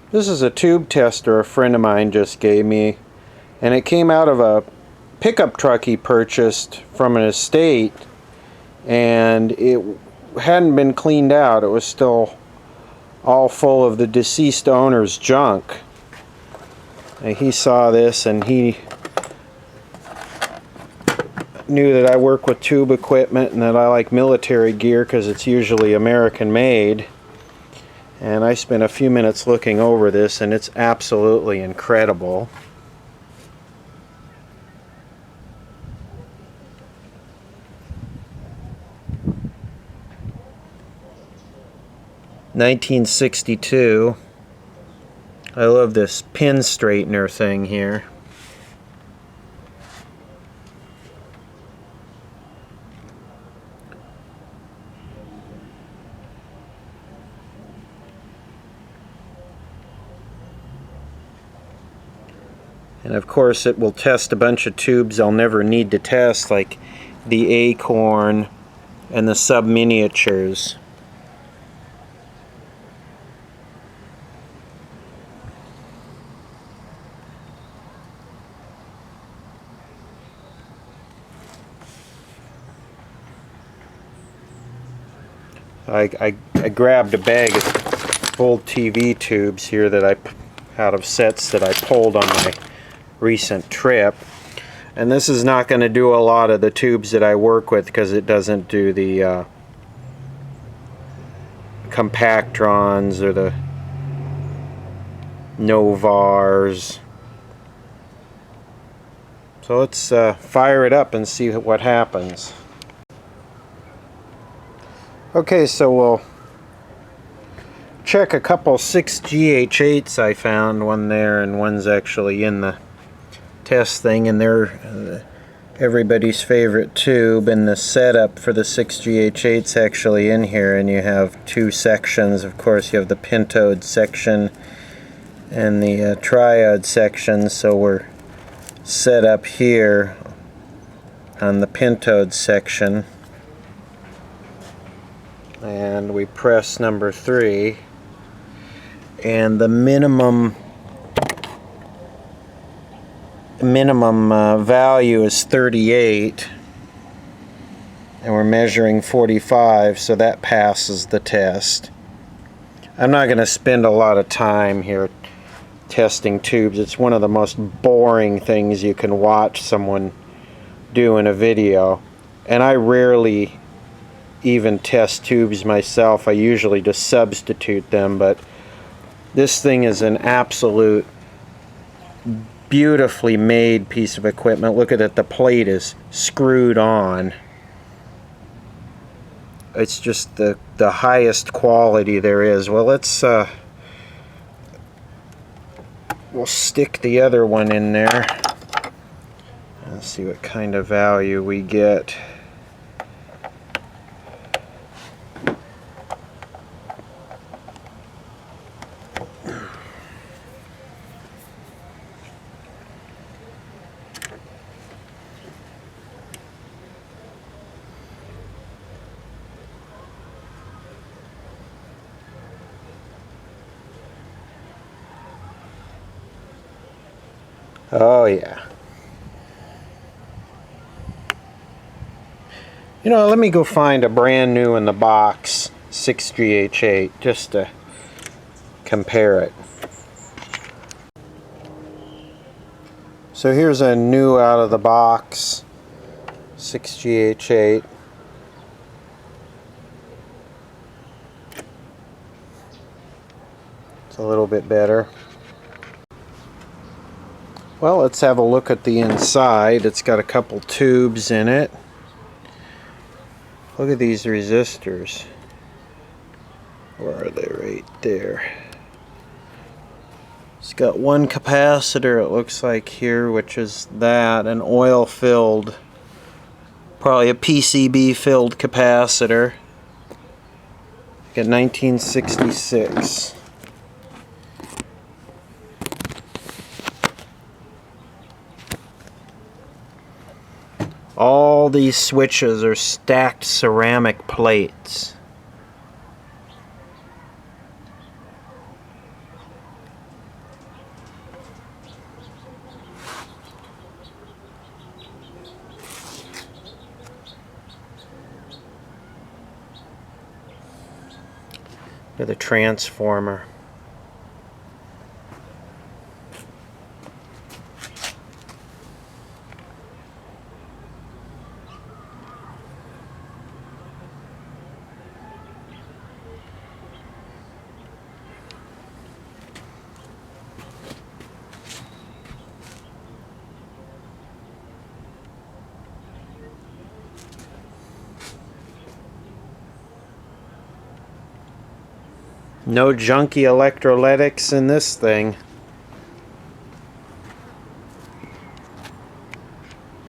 This is a tube tester a friend of mine just gave me, and it came out of a pickup truck he purchased from an estate, and it hadn't been cleaned out. It was still all full of the deceased owner's junk. And he saw this and he knew that I work with tube equipment and that I like military gear because it's usually American made. And I spent a few minutes looking over this, and it's absolutely incredible. (1962). I love this pin straightener thing here. And of course it will test a bunch of tubes I'll never need to test, like the Acorn and the sub-miniatures. I grabbed a bag of old TV tubes here that out of sets that I pulled on my recent trip, and this is not going to do a lot of the tubes that I work with because it doesn't do the compactrons or the Novars. So let's fire it up and see what happens. Okay, so we'll check a couple 6GH8s I found, one there and one's actually in the test thing, and they're everybody's favorite tube, and the setup for the 6GH8's actually in here, and you have two sections. Of course you have the pentode section and the triode section, so we're set up here on the pentode section. And we press number 3, and the minimum value is 38, and we're measuring 45, so that passes the test. I'm not going to spend a lot of time here testing tubes. It's one of the most boring things you can watch someone do in a video, and I rarely even test tubes myself. I usually just substitute them, but this thing is an absolute beautifully made piece of equipment. Look at it, the plate is screwed on. It's just the highest quality there is. Well, let's we'll stick the other one in there and see what kind of value we get. Oh yeah. You know, let me go find a brand new in the box 6GH8 just to compare it. So here's a new out of the box 6GH8. It's a little bit better. Well, let's have a look at the inside. It's got a couple tubes in it. Look at these resistors. Where are they? Right there. It's got one capacitor, it looks like here, which is that, an oil-filled, probably a PCB-filled capacitor. Got 1966. All these switches are stacked ceramic plates. to the transformer. No junky electrolytics in this thing.